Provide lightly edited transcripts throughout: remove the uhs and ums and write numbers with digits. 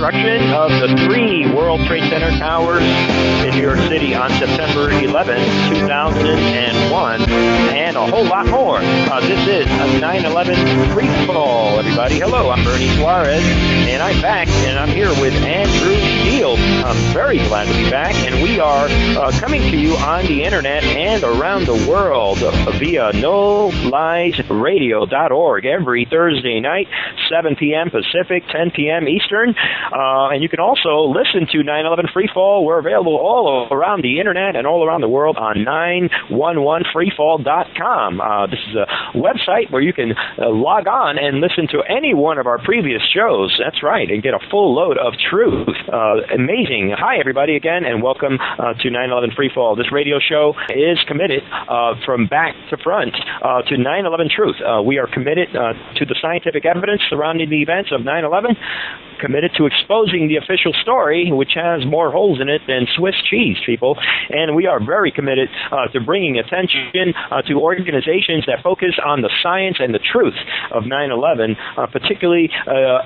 destruction of the 3 World Trade Center towers in New York City on September 11, 2001, and a whole lot more. This is a 9/11 Free Fall, everybody. Hello, I'm Bernie Suarez, and I'm back, and I'm here with Andrew Steele. I'm very glad to be back, and we are coming to you on the internet and around the world via NoLiesRadio.org every Thursday night, 7 p.m. Pacific, 10 p.m. Eastern. And you can also listen to 9/11 Free Fall. We're available all around the internet and all around the world on 911freefall.com. This is a website where you can log on and listen to any one of our previous shows. That's right, and get a full load of truth. Amazing. Hi, everybody, again, and welcome to 9/11 Free Fall. This radio show is committed from back to front to 9/11 truth. We are committed to the scientific evidence surrounding the events of 9/11, committed to exposing the official story, which has more holes in it than Swiss cheese, people. And we are very committed to bringing attention to organizations that focus on the science and the truth of 9/11, particularly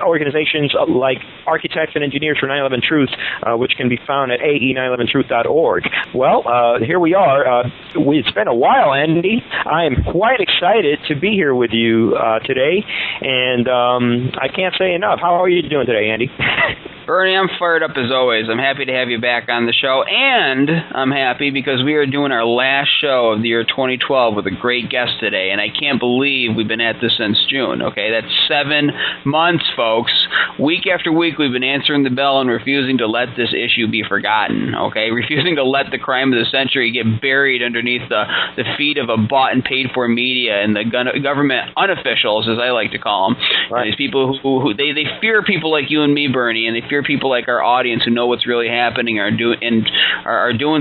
organizations like Architects and Engineers for 9/11 Truth, which can be found at ae911truth.org. Well, here we are. It's been a while, Andy. I am quite excited to be here with you today, and I can't say enough. How are you doing today, Andy? Bernie, I'm fired up as always. I'm happy to have you back on the show, and I'm happy because we are doing our last show of the year 2012 with a great guest today, and I can't believe we've been at this since June, okay? That's 7 months, folks. Week after week, we've been answering the bell and refusing to let this issue be forgotten, okay? Refusing to let the crime of the century get buried underneath the feet of a bought and paid for media and the government unofficials, as I like to call them. Right. These people who they fear people like you and me, Bernie, and they fear people like our audience who know what's really happening are doing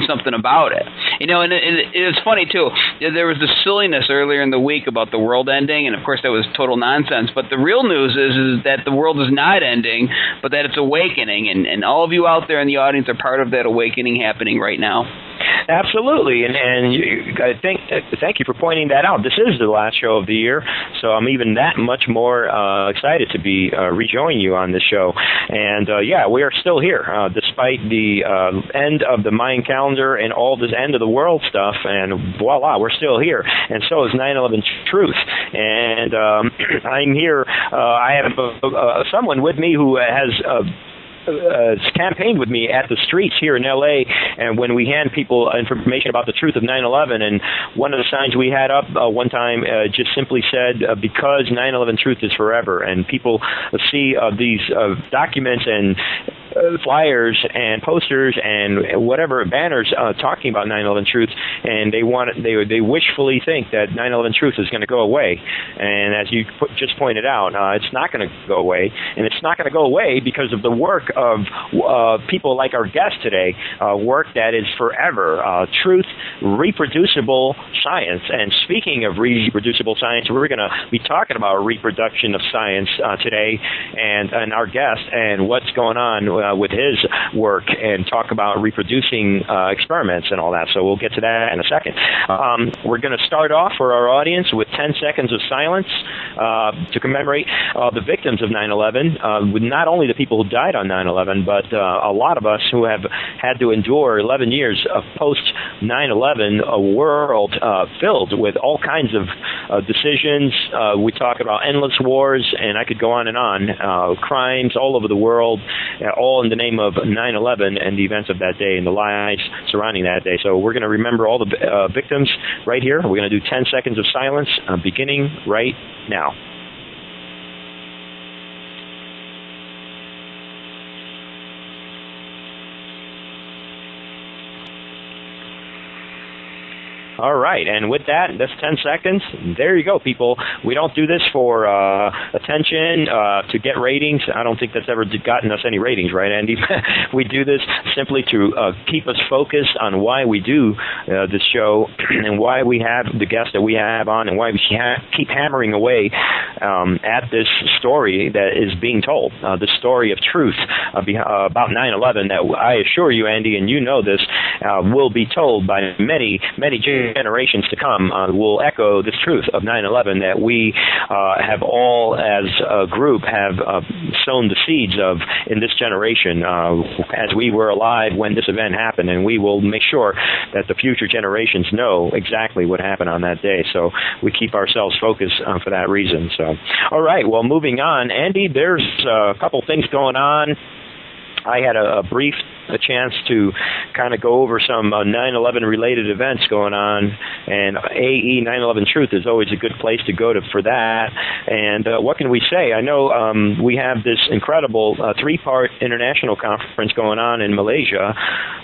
something about it. You know, and it's funny too. There was this silliness earlier in the week about the world ending, and of course that was total nonsense. But the real news is that the world is not ending, but that it's awakening, and all of you out there in the audience are part of that awakening happening right now. Absolutely, and thank you for pointing that out. This is the last show of the year, so I'm even that much more excited to be rejoining you on this show. And yeah, we are still here, despite the end of the Mayan calendar and all this end of the world stuff, and voila, we're still here. And so is 9/11 Truth. And I'm here. I have someone with me who has campaigned with me at the streets here in L.A., and when we hand people information about the truth of 9/11, and one of the signs we had up one time just simply said, because 9/11 truth is forever, and people see these documents and flyers and posters and whatever banners talking about 9/11 truth, and they wishfully think that 9/11 truth is going to go away. And as you just pointed out, it's not going to go away, and it's not going to go away because of the work of people like our guest today, work that is forever, truth, reproducible science. And speaking of reproducible science, we're going to be talking about reproduction of science today, and our guest and what's going on with his work, and talk about reproducing experiments and all that. So we'll get to that in a second. We're going to start off for our audience with 10 seconds of silence to commemorate the victims of 9/11, with not only the people who died on 9/11, but a lot of us who have had to endure 11 years of post-9/11, a world filled with all kinds of decisions. We talk about endless wars, and I could go on and on. Crimes all over the world, all in the name of 9/11 and the events of that day and the lives surrounding that day. So we're going to remember all the victims right here. We're going to do 10 seconds of silence beginning right now. All right, and with that, that's 10 seconds. There you go, people. We don't do this for attention, to get ratings. I don't think that's ever gotten us any ratings, right, Andy? We do this simply to keep us focused on why we do this show and why we have the guests that we have on, and why we keep hammering away at this story that is being told, the story of truth about 9/11 that I assure you, Andy, and you know this, will be told by many generations generations to come will echo this truth of 9/11 that we have all, as a group, have sown the seeds of in this generation as we were alive when this event happened, and we will make sure that the future generations know exactly what happened on that day. So we keep ourselves focused for that reason. So, all right, well, moving on. Andy, there's a couple things going on. I had a brief chance to kind of go over some 9/11 related events going on, and AE 9/11 Truth is always a good place to go to for that. And what can we say? I know we have this incredible 3-part international conference going on in Malaysia,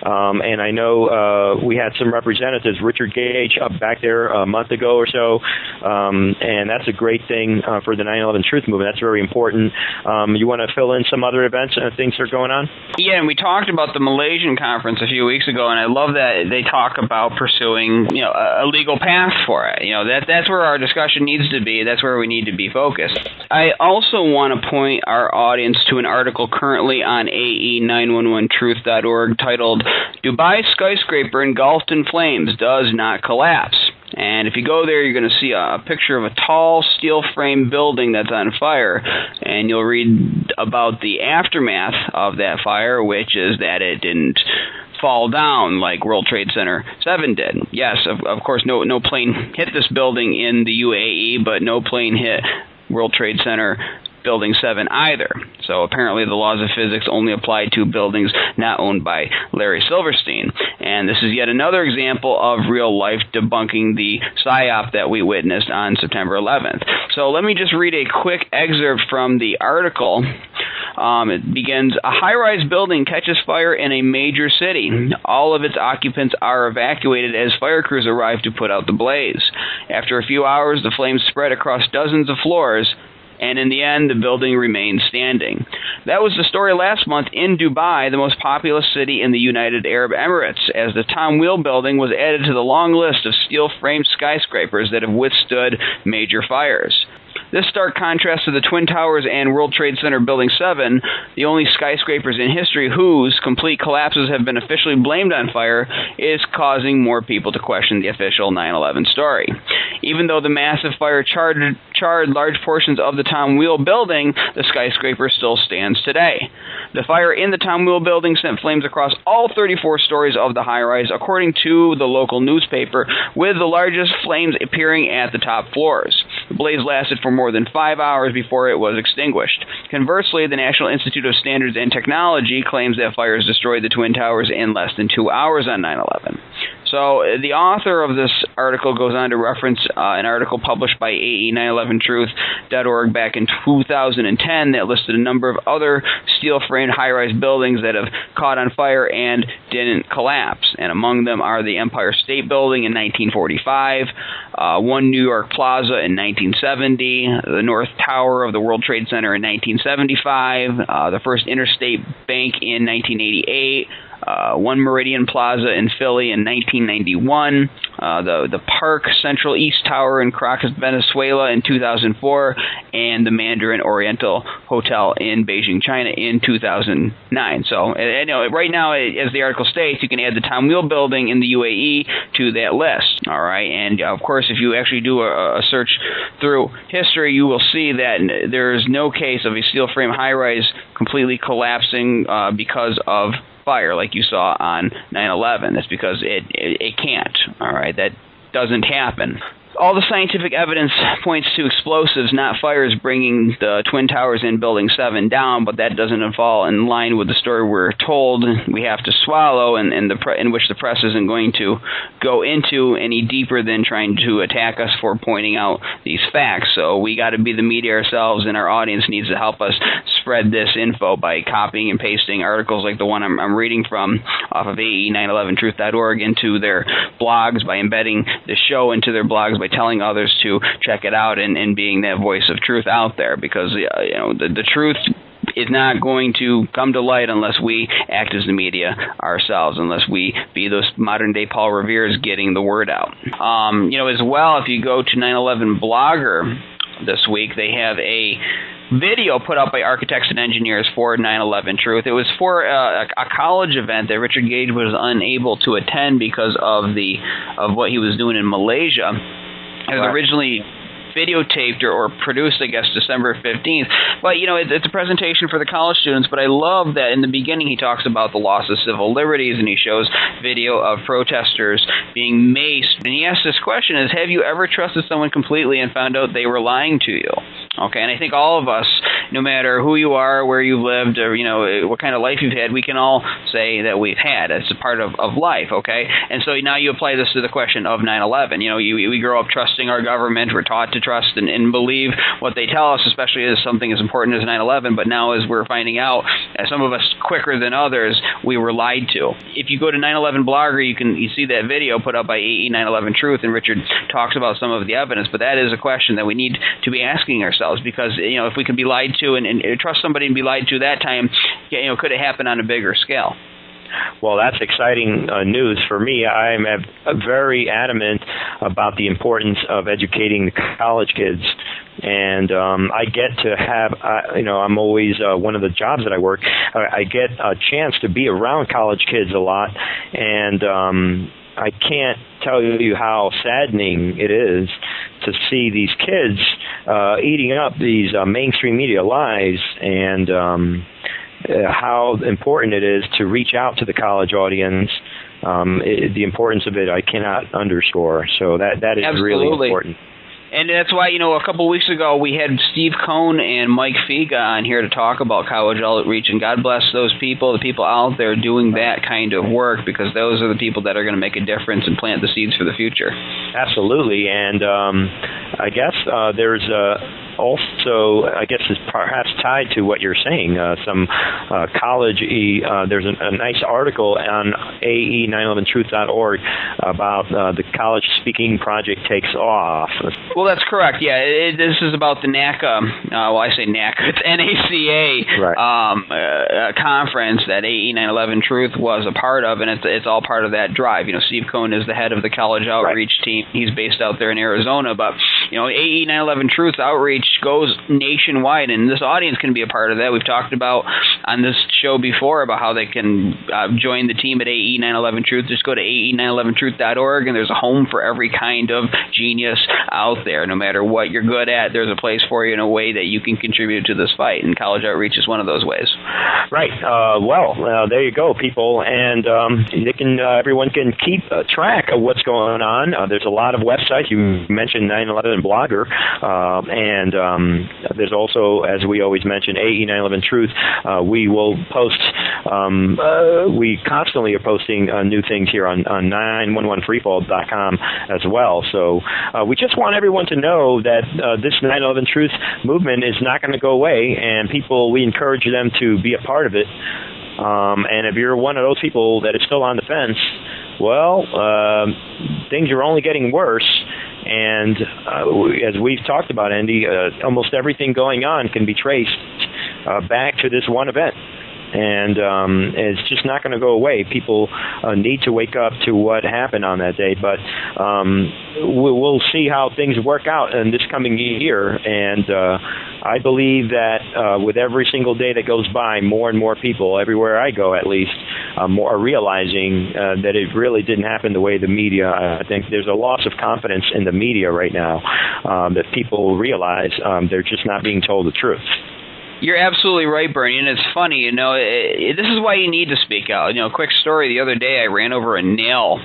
and I know we had some representatives, Richard Gage, up back there a month ago or so, and that's a great thing for the 9/11 Truth movement. That's very important. You want to fill in some other events and things that are going on? Yeah, and we talked about the Malaysian conference a few weeks ago, and I love that they talk about pursuing, a legal path for it. That's where our discussion needs to be. That's where we need to be focused. I also want to point our audience to an article currently on AE911truth.org titled "Dubai Skyscraper Engulfed in Flames Does Not Collapse." And if you go there, you're going to see a picture of a tall steel frame building that's on fire, and you'll read about the aftermath of that fire, which is that it didn't fall down like World Trade Center 7 did. Yes, of course, no plane hit this building in the UAE, but no plane hit World Trade Center Building 7 either. So apparently the laws of physics only apply to buildings not owned by Larry Silverstein. And this is yet another example of real life debunking the psyop that we witnessed on September 11th. So let me just read a quick excerpt from the article. It begins, "A high-rise building catches fire in a major city. All of its occupants are evacuated as fire crews arrive to put out the blaze. After a few hours, the flames spread across dozens of floors, and in the end, the building remained standing." That was the story last month in Dubai, the most populous city in the United Arab Emirates, as the Tom Wheel building was added to the long list of steel-framed skyscrapers that have withstood major fires. This stark contrast to the Twin Towers and World Trade Center Building 7, the only skyscrapers in history whose complete collapses have been officially blamed on fire, is causing more people to question the official 9/11 story. Even though the massive fire charred large portions of the Tom Wheel building, the skyscraper still stands today. The fire in the Tom Wheel building sent flames across all 34 stories of the high-rise, according to the local newspaper, with the largest flames appearing at the top floors. The blaze lasted for more than 5 hours before it was extinguished. Conversely, the National Institute of Standards and Technology claims that fires destroyed the Twin Towers in less than 2 hours on 9/11. So the author of this article goes on to reference an article published by AE911truth.org back in 2010 that listed a number of other steel-framed high-rise buildings that have caught on fire and didn't collapse. And among them are the Empire State Building in 1945, One New York Plaza in 1970, the North Tower of the World Trade Center in 1975, the First Interstate Bank in 1988, One Meridian Plaza in Philly in 1991, the Park Central East Tower in Caracas, Venezuela in 2004, and the Mandarin Oriental Hotel in Beijing, China in 2009. So right now, as the article states, you can add the Tom Wheel building in the UAE to that list. All right, and of course, if you actually do a search through history, you will see that there is no case of a steel frame high-rise completely collapsing because of fire like you saw on 9/11. That's because it can't. All right, that doesn't happen. All the scientific evidence points to explosives, not fires, bringing the Twin Towers in Building 7 down, but that doesn't fall in line with the story we're told we have to swallow, and in which the press isn't going to go into any deeper than trying to attack us for pointing out these facts. So we got to be the media ourselves, and our audience needs to help us spread this info by copying and pasting articles like the one I'm reading from off of AE911truth.org into their blogs, by embedding the show into their blogs, by telling others to check it out, and being that voice of truth out there, because the truth is not going to come to light unless we act as the media ourselves, unless we be those modern-day Paul Revere's getting the word out. As well, if you go to 9/11 Blogger this week, they have a video put out by architects and engineers for 9/11 Truth. It was for a college event that Richard Gage was unable to attend because of what he was doing in Malaysia. It was originally videotaped or produced, I guess, December 15th. But, it's a presentation for the college students. But I love that in the beginning he talks about the loss of civil liberties, and he shows video of protesters being maced. And he asks this question is, have you ever trusted someone completely and found out they were lying to you? Okay, and I think all of us, no matter who you are, where you've lived, or, what kind of life you've had, we can all say that we've had. It's a part of life, okay? And so now you apply this to the question of 9/11. We grow up trusting our government. We're taught to trust and believe what they tell us, especially as something as important as 9/11. But now as we're finding out, some of us quicker than others, we were lied to. If you go to 9/11 Blogger, you see that video put up by AE 9/11 Truth, and Richard talks about some of the evidence. But that is a question that we need to be asking ourselves, because if we can be lied to and trust somebody and be lied to that time, could it happen on a bigger scale? Well, that's exciting news for me. I'm very adamant about the importance of educating the college kids. And I get to have, I'm always one of the jobs that I work, I get a chance to be around college kids a lot. And I can't tell you how saddening it is to see these kids eating up these mainstream media lies, and how important it is to reach out to the college audience. The importance of it, I cannot underscore. So that is Absolutely. Really important. And that's why, a couple of weeks ago, we had Steve Cohn and Mike Figa on here to talk about college outreach. And God bless those people, the people out there doing that kind of work, because those are the people that are going to make a difference and plant the seeds for the future. Absolutely. And I guess there's also, I guess it's perhaps tied to what you're saying, some college, there's a nice article on ae911truth.org about the College Speaking Project Takes Off. Well, that's correct. Yeah, this is about the NACA, I say NACA, it's NACA right. Conference that AE911 Truth was a part of, and it's all part of that drive. Steve Cohn is the head of the college outreach team. He's based out there in Arizona, but, AE911 Truth outreach goes nationwide, and this audience can be a part of that. We've talked about on this show before about how they can join the team at AE911 Truth. Just go to ae911truth.org, and there's a home for every kind of genius out there. No matter what you're good at, there's a place for you in a way that you can contribute to this fight, and college outreach is one of those ways. Right. There you go, people, and everyone can keep track of what's going on. There's a lot of websites. You mentioned 9/11 Blogger, and there's also, as we always mention, AE911 Truth. We will post. We constantly are posting new things here on 911freefall.com as well. So we just want everyone to know that this 9/11 Truth movement is not going to go away, and we encourage them to be a part of it. And if you're one of those people that is still on the fence, well, things are only getting worse. And as we've talked about, Andy, almost everything going on can be traced back to this one event. And it's just not going to go away. People need to wake up to what happened on that day. But we'll see how things work out in this coming year. And I believe that with every single day that goes by, more and more people, everywhere I go at least, are realizing that it really didn't happen the way the media. I think there's a loss of confidence in the media right now, that people realize they're just not being told the truth. You're absolutely right, Bernie, and it's funny, this is why you need to speak out. Quick story, the other day I ran over a nail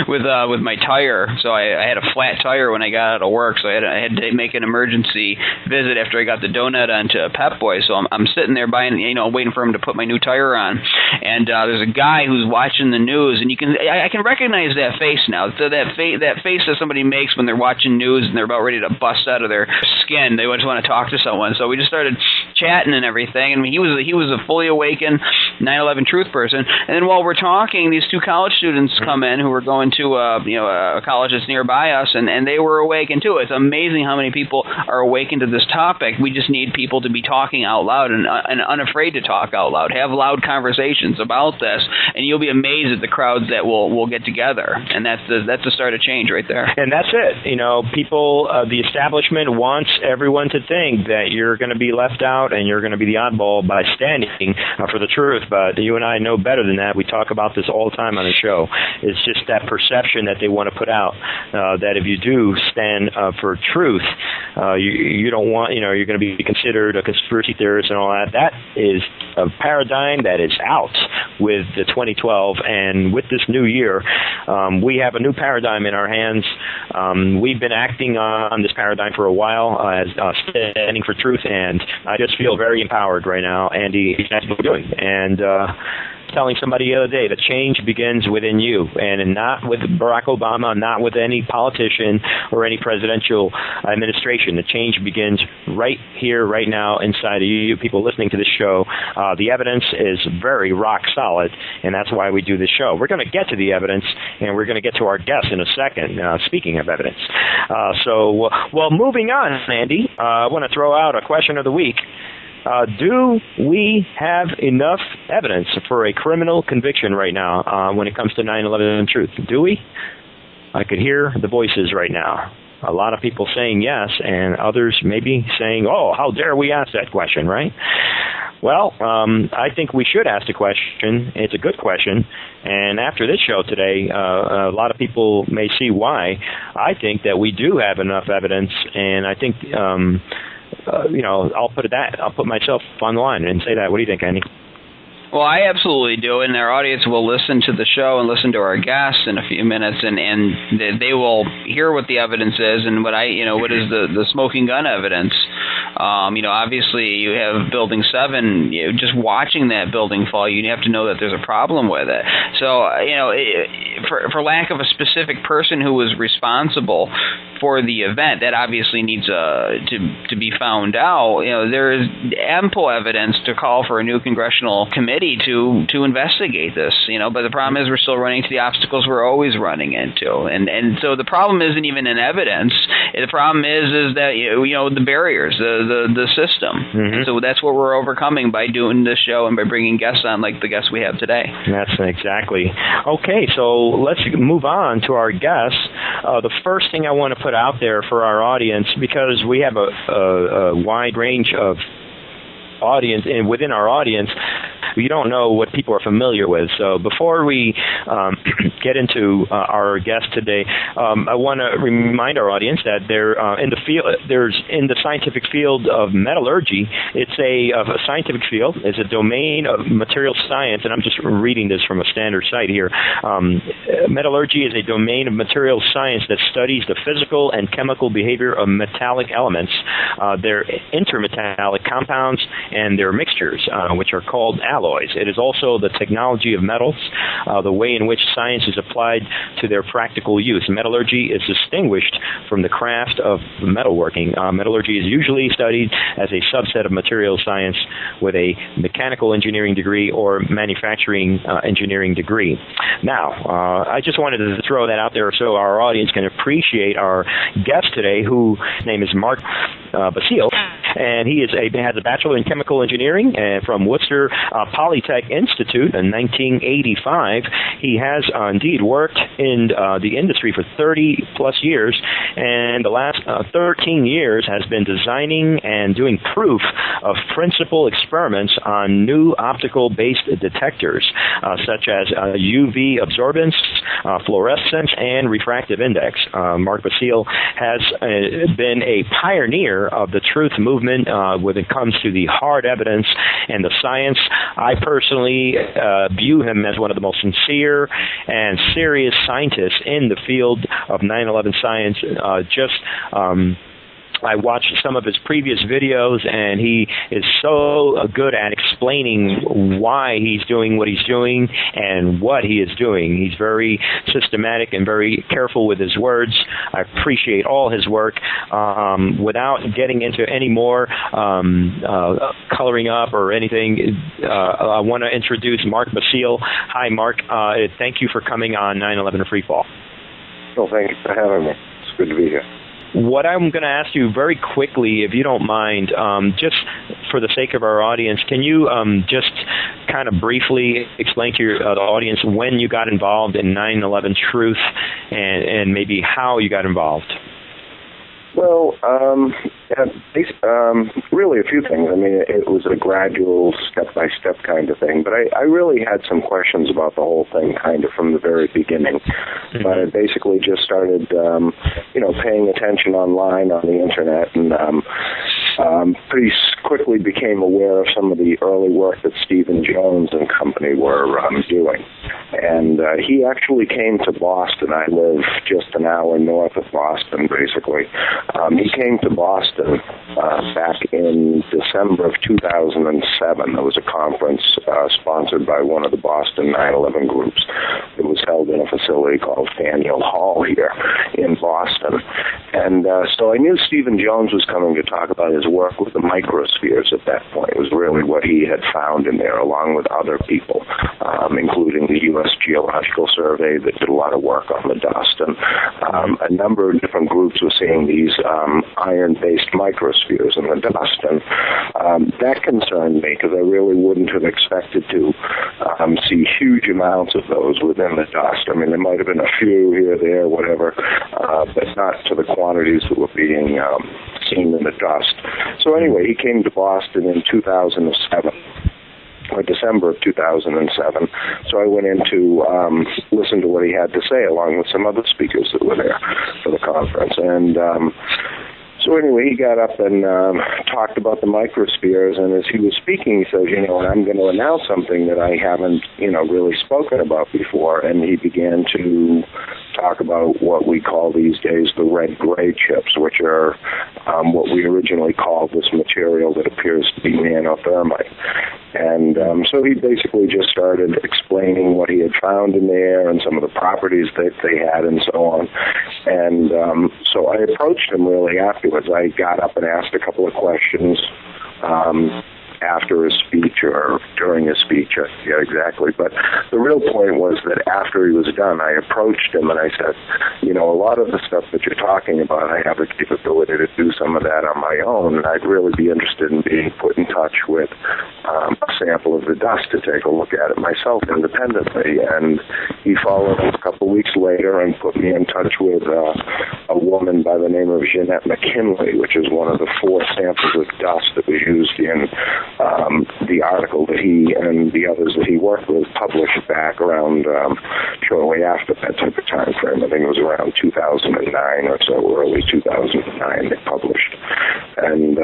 with my tire, so I had a flat tire when I got out of work, so I had to make an emergency visit after I got the donut onto Pep Boy, so I'm sitting there waiting for him to put my new tire on, and there's a guy who's watching the news, and I can recognize that face now, so that face that somebody makes when they're watching news and they're about ready to bust out of their skin. They just want to talk to someone, so we just started chatting and everything, and he was a fully awakened 9/11 truth person. And then while we're talking, these two college students come in who were going to a college that's nearby us, and they were awakened too. It's amazing how many people are awakened to this topic. We just need people to be talking out loud and unafraid to talk out loud. Have loud conversations about this, and you'll be amazed at the crowds that will get together. And that's the start of change right there. And that's it. People, the establishment wants everyone to think that you're going to be left out and you're going to be the oddball by standing for the truth. But you and I know better than that. We talk about this all the time on the show. It's just that perception that they want to put out, that if you do stand for truth, you don't want, you're going to be considered a conspiracy theorist and all that. That is a paradigm that is out with the 2012, and with this new year, we have a new paradigm in our hands. We've been acting on this paradigm for a while as standing for truth, and I just feel very empowered right now, Andy. That's what we're doing. And telling somebody the other day, the change begins within you, and not with Barack Obama, not with any politician or any presidential administration. The change begins right here, right now, inside of you people listening to this show. The evidence is very rock solid, and that's why we do this show. We're going to get to the evidence, and we're going to get to our guests in a second, speaking of evidence. Well, moving on, Andy, I want to throw out a question of the week. Do we have enough evidence for a criminal conviction right now when it comes to 9/11 truth? Do we? I could hear the voices right now. A lot of people saying yes, and others maybe saying, oh, how dare we ask that question, right? Well, I think we should ask the question. It's a good question. And after this show today, a lot of people may see why. I think that we do have enough evidence, and I think I'll put myself on the line and say that. What do you think, Andy? Well, I absolutely do, and our audience will listen to the show and listen to our guests in a few minutes, and they will hear what the evidence is and what is the smoking gun evidence. Obviously you have Building 7. Just watching that building fall, you have to know that there's a problem with it. So, for lack of a specific person who was responsible for the event, that obviously needs to be found out. There is ample evidence to call for a new congressional committee to investigate this. But the problem is we're still running into the obstacles we're always running into, and so the problem isn't even in evidence. The problem is that the barriers, the system. Mm-hmm. And so that's what we're overcoming by doing this show and by bringing guests on like the guests we have today. That's exactly. Okay, so let's move on to our guests. The first thing I want to put out there for our audience, because we have a wide range of audience, and within our audience, we don't know what people are familiar with. So before we get into our guest today, I want to remind our audience that in the scientific field of metallurgy, it's a scientific field. It's a domain of material science, and I'm just reading this from a standard site here. Metallurgy is a domain of material science that studies the physical and chemical behavior of metallic elements, their intermetallic compounds, and their mixtures, which are called alloys. It is also the technology of metals, the way in which science is applied to their practical use. Metallurgy is distinguished from the craft of metalworking. Metallurgy is usually studied as a subset of material science with a mechanical engineering degree or manufacturing engineering degree. Now, I just wanted to throw that out there so our audience can appreciate our guest today, whose name is Mark Basile, and he has a bachelor in chemical engineering from Worcester Polytech Institute in 1985. He has indeed worked in the industry for 30 plus years, and the last 13 years has been designing and doing proof of principle experiments on new optical-based detectors, such as UV absorbance, fluorescence, and refractive index. Mark Basile has been a pioneer of the truth movement when it comes to the hard evidence and the science. I personally view him as one of the most sincere and serious scientists in the field of 9/11 science. I watched some of his previous videos, and he is so good at explaining why he's doing what he's doing and what he is doing. He's very systematic and very careful with his words. I appreciate all his work. Without getting into any more coloring up or anything, I want to introduce Mark Basile. Hi, Mark. Thank you for coming on 9/11 Freefall. Well, thank you for having me. It's good to be here. What I'm going to ask you very quickly, if you don't mind, just for the sake of our audience, can you just kind of briefly explain to the audience when you got involved in 9/11 Truth and maybe how you got involved? Well, really a few things. I mean, it was a gradual, step-by-step kind of thing, but I really had some questions about the whole thing kind of from the very beginning. Mm-hmm. But I basically just started, paying attention online on the internet, and pretty quickly became aware of some of the early work that Stephen Jones and company were doing. And he actually came to Boston. I live just an hour north of Boston, basically. He came to Boston back in December of 2007. There was a conference sponsored by one of the Boston 9/11 groups. It was held in a facility called Faneuil Hall here in Boston. And so I knew Stephen Jones was coming to talk about his work with the microspheres at that point. It was really what he had found in there, along with other people, including the U.S. Geological Survey that did a lot of work on the dust. And a number of different groups were seeing these iron-based microspheres in the dust. And that concerned me because I really wouldn't have expected to see huge amounts of those within the dust. I mean, there might have been a few here, there, whatever, but not to the quantities that were being seen in the dust. So anyway, he came to Boston in 2007. Or December of 2007. So I went in to listen to what he had to say, along with some other speakers that were there for the conference. And so anyway, he got up and talked about the microspheres, and as he was speaking, he says, I'm going to announce something that I haven't, really spoken about before. And he began to talk about what we call these days the red-gray chips, which are what we originally called this material that appears to be nano-thermite. And so he basically just started explaining what he had found in there and some of the properties that they had and so on. And so I approached him really afterwards. I got up and asked a couple of questions after his speech or during his speech, I forget exactly. But the real point was that after he was done, I approached him and I said, a lot of the stuff that you're talking about, I have the capability to do some of that on my own, and I'd really be interested in being put in touch with a sample of the dust to take a look at it myself independently. And he followed up a couple of weeks later and put me in touch with a woman by the name of Jeanette McKinley, which is one of the 4 samples of dust that was used in the article that he and the others that he worked with published back around shortly after that type of time frame. I think it was around 2009 or so, early 2009 they published. And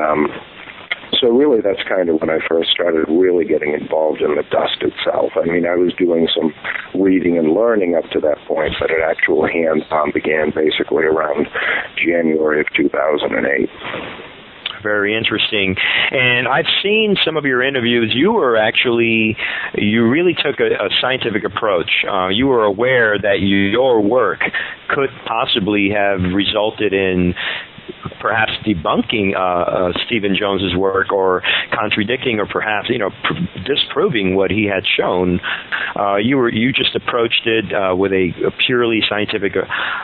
so really that's kind of when I first started really getting involved in the dust itself. I mean, I was doing some reading and learning up to that point, but an actual hands-on began basically around January of 2008. Very interesting. And I've seen some of your interviews. You really took a scientific approach. You were aware that your work could possibly have resulted in perhaps debunking Stephen Jones's work or contradicting or perhaps disproving what he had shown. You just approached it with a purely scientific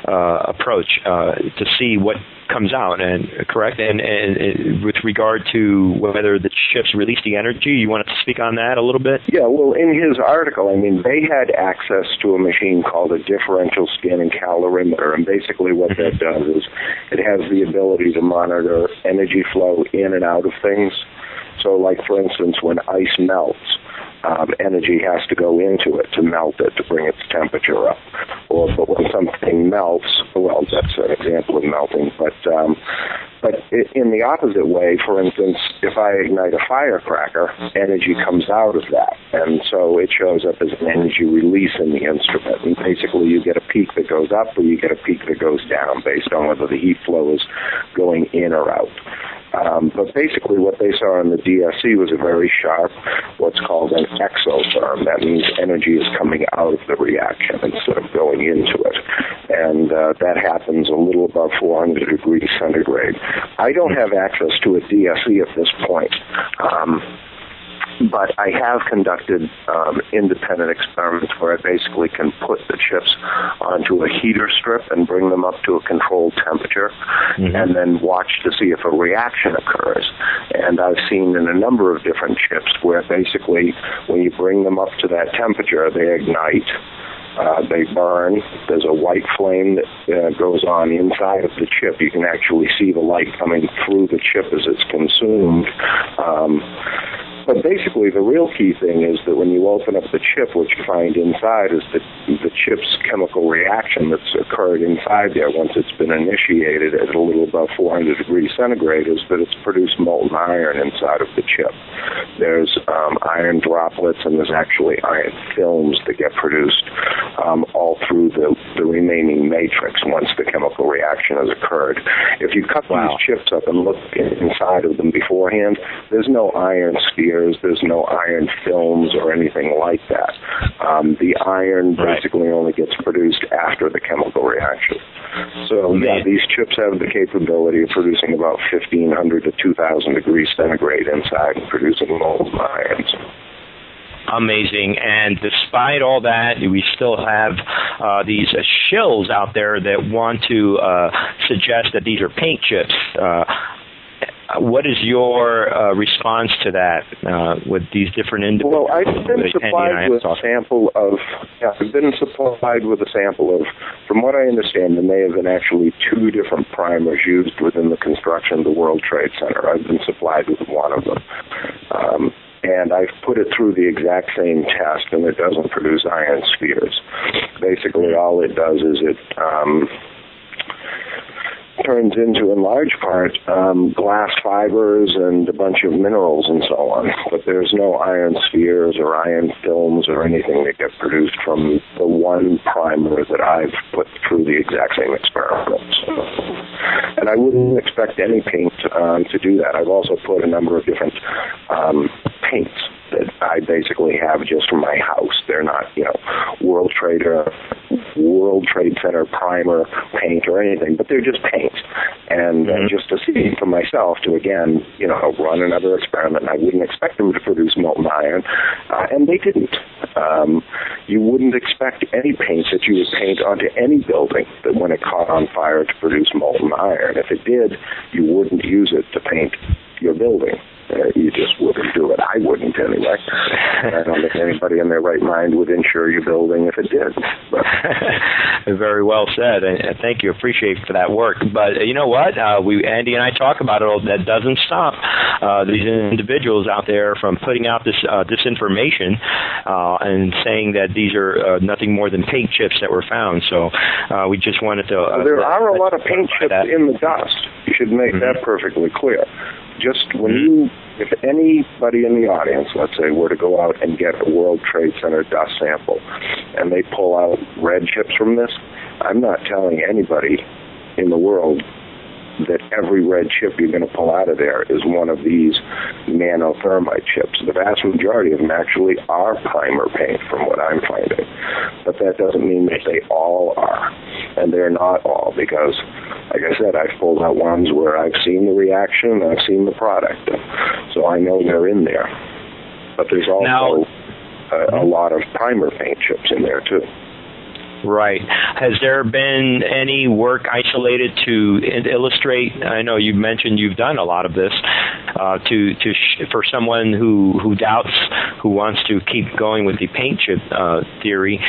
approach to see what comes out, and correct? And with regard to whether the chips release the energy, you want to speak on that a little bit? Yeah, well, in his article, I mean, they had access to a machine called a differential scanning calorimeter, and basically what that does is it has the ability to monitor energy flow in and out of things. So, like, for instance, when ice melts, energy has to go into it to melt it, to bring its temperature up. But when something melts, well, that's an example of melting, but in the opposite way, for instance, if I ignite a firecracker, energy comes out of that. And so it shows up as an energy release in the instrument. And basically you get a peak that goes up or you get a peak that goes down based on whether the heat flow is going in or out. But basically what they saw in the DSC was a very sharp, what's called an exotherm. That means energy is coming out of the reaction instead of going into it. And that happens a little above 400 degrees centigrade. I don't have access to a DSC at this point. But I have conducted independent experiments where I basically can put the chips onto a heater strip and bring them up to a controlled temperature and then watch to see if a reaction occurs. And I've seen in a number of different chips where basically when you bring them up to that temperature, they ignite. They burn. There's a white flame that goes on inside of the chip. You can actually see the light coming through the chip as it's consumed. But basically, the real key thing is that when you open up the chip, what you find inside is that the chip's chemical reaction that's occurred inside there once it's been initiated at a little above 400 degrees centigrade is that it's produced molten iron inside of the chip. There's iron droplets and there's actually iron films that get produced all through the remaining matrix once the chemical reaction has occurred. If you cut these chips up and look inside of them beforehand, there's no iron spheres, there's no iron films or anything like that. The iron basically only gets produced after the chemical reaction. So these chips have the capability of producing about 1,500 to 2,000 degrees centigrade inside and producing molten irons. Amazing. And despite all that, we still have these shills out there that want to suggest that these are paint chips. What is your response to that with these different individuals? Well, I've been supplied with a sample of, from what I understand, there may have been actually 2 different primers used within the construction of the World Trade Center. I've been supplied with one of them. And I've put it through the exact same test, and it doesn't produce iron spheres. Basically, all it does is it turns into, in large part, glass fibers and a bunch of minerals and so on. But there's no iron spheres or iron films or anything that get produced from the one primer that I've put through the exact same experiments. And I wouldn't expect any paint to do that. I've also put a number of different paints that I basically have just for my house. They're not, World Trade Center primer paint or anything, but they're just paint. And just to see for myself to, again, run another experiment, and I wouldn't expect them to produce molten iron, and they didn't. You wouldn't expect any paint that you would paint onto any building that when it caught on fire to produce molten iron. If it did, you wouldn't use it to paint your building. You just wouldn't do it. I wouldn't anyway. I don't think anybody in their right mind would insure your building if it did. But. Very well said, and thank you. Appreciate for that work. But you know what? Andy and I talk about it all. That doesn't stop these individuals out there from putting out this information and saying that these are nothing more than paint chips that were found. So we just wanted to. There are a lot of paint chips in the dust. You should make that perfectly clear. Just when if anybody in the audience, let's say, were to go out and get a World Trade Center dust sample and they pull out red chips from this, I'm not telling anybody in the world that every red chip you're going to pull out of there is one of these nano-thermite chips. The vast majority of them actually are primer paint from what I'm finding. But that doesn't mean that they all are. And they're not all because, like I said, I've pulled out ones where I've seen the reaction and I've seen the product. So I know they're in there. But there's also a lot of primer paint chips in there too. Right. Has there been any work isolated to illustrate? I know you mentioned you've done a lot of this. for someone who doubts, who wants to keep going with the paint chip theory,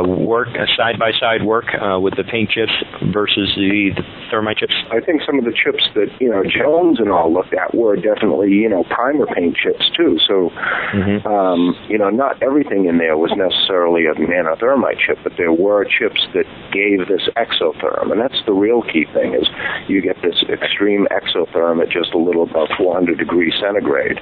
work side-by-side work with the paint chips versus the thermite chips? I think some of the chips that Jones and all looked at were definitely primer paint chips too. So not everything in there was necessarily a nano-thermite chip, but there were chips that gave this exotherm, and that's the real key thing, is you get this extreme exotherm at just a little above 400 degrees centigrade,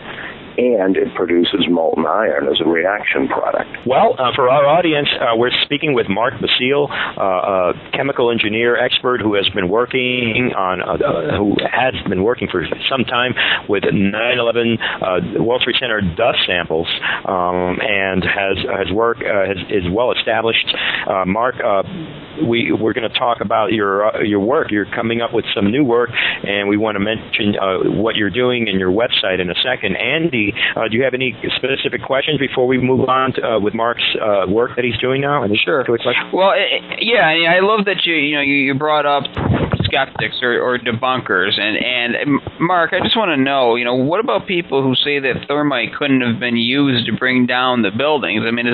and it produces molten iron as a reaction product. Well, for our audience, we're speaking with Mark Basile, a chemical engineer expert who has been working for some time with 9/11 World Trade Center dust samples, and is well established. Mark, we're going to talk about your work. You're coming up with some new work, and we want to mention what you're doing and your website in a second. Andy, do you have any specific questions before we move on with Mark's work that he's doing now? Sure. Well, I love that you brought up skeptics or debunkers, and Mark, I just want to know, what about people who say that thermite couldn't have been used to bring down the buildings? I mean,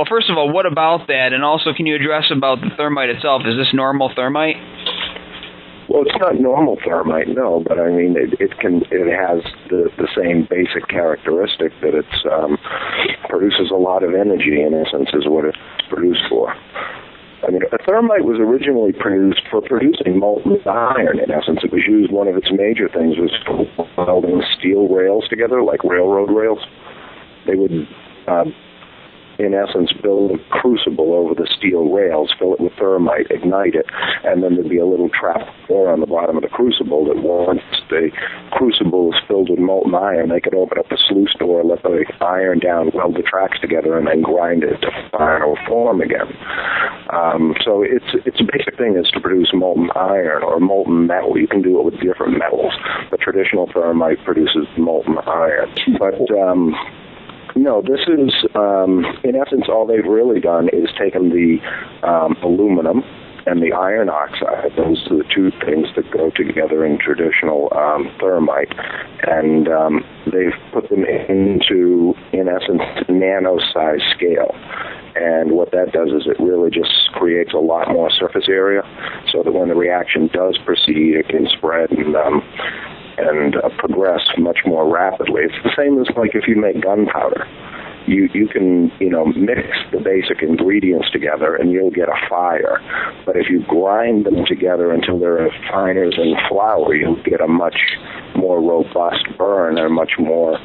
first of all, what about that? And also, can you address about the thermite itself? Is this normal thermite? Well, it's not normal thermite, no, but I mean, it has the same basic characteristic that it produces a lot of energy, in essence, is what it's produced for. I mean, a thermite was originally produced for producing molten iron, in essence. It was used, one of its major things was for welding steel rails together, like railroad rails. They would, in essence, build a crucible over the steel rails, fill it with thermite, ignite it, and then there'd be a little trap door on the bottom of the crucible that once the crucible is filled with molten iron, they could open up the sluice door, let the iron down, weld the tracks together, and then grind it to final form again. So its basic thing is to produce molten iron or molten metal. You can do it with different metals. The traditional thermite produces molten iron. But no, this is, in essence, all they've really done is taken the aluminum and the iron oxide. Those are the two things that go together in traditional thermite. And they've put them into, in essence, nano-size scale. And what that does is it really just creates a lot more surface area so that when the reaction does proceed, it can spread and progress much more rapidly. It's the same as like if you make gunpowder. You can, mix the basic ingredients together and you'll get a fire. But if you grind them together until they're finer than flour, you'll get a much more robust burn and a much more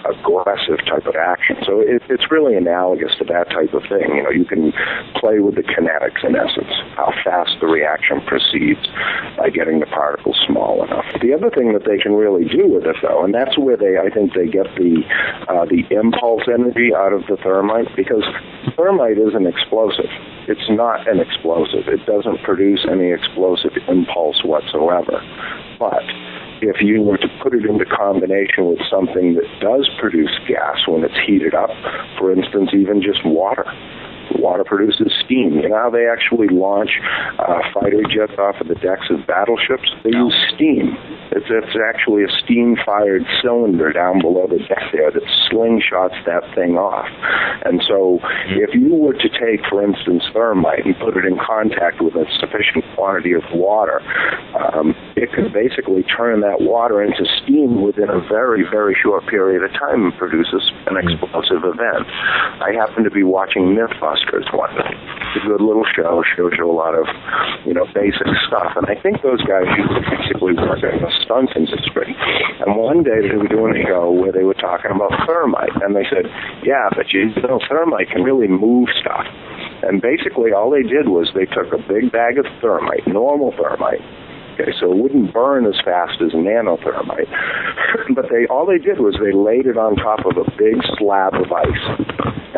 aggressive type of action. So it's really analogous to that type of thing. You can play with the kinetics, in essence, how fast the reaction proceeds by getting the particles small enough. The other thing that they can really do with it, though, and that's where I think they get the impulse energy out of the thermite, because thermite is an explosive. It's not an explosive. It doesn't produce any explosive impulse whatsoever. But if you were to put it into combination with something that does produce gas when it's heated up, for instance, even just water. Water produces steam. You know how they actually launch fighter jets off of the decks of battleships? They use steam. It's actually a steam-fired cylinder down below the deck there that slingshots that thing off. And so if you were to take, for instance, thermite and put it in contact with a sufficient quantity of water, it could basically turn that water into steam within a very, very short period of time and produces an explosive event. I happen to be watching Mythbusters one day. It's a good little show, shows you a lot of, basic stuff. And I think those guys used to basically work in the stunts industry. And one day they were doing a show where they were talking about thermite. And they said, yeah, but thermite can really move stuff. And basically all they did was they took a big bag of thermite, normal thermite. Okay, so it wouldn't burn as fast as nano-thermite. But all they did was they laid it on top of a big slab of ice,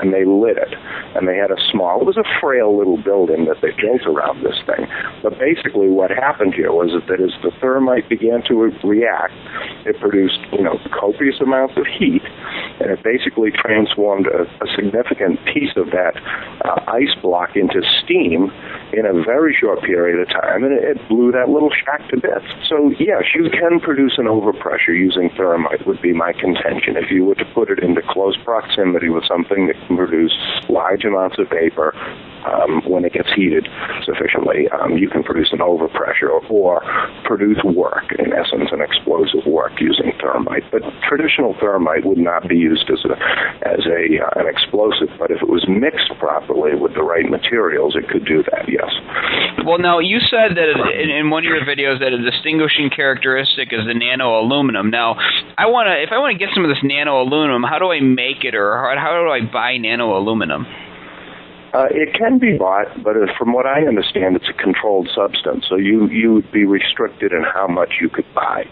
and they lit it. And they had it was a frail little building that they built around this thing. But basically what happened here was that as the thermite began to react, it produced, copious amounts of heat, and it basically transformed a significant piece of that ice block into steam, in a very short period of time, and it blew that little shack to bits. So, yes, you can produce an overpressure using thermite, would be my contention. If you were to put it into close proximity with something that can produce large amounts of vapor, when it gets heated sufficiently, you can produce an overpressure or produce work, in essence, an explosive work using thermite. But traditional thermite would not be used as an explosive, but if it was mixed properly with the right materials, it could do that, yes. Well, now, you said that in one of your videos that a distinguishing characteristic is the nano-aluminum. Now, if I want to get some of this nano-aluminum, how do I make it, or how do I buy nano-aluminum? It can be bought, but from what I understand, it's a controlled substance. So you would be restricted in how much you could buy,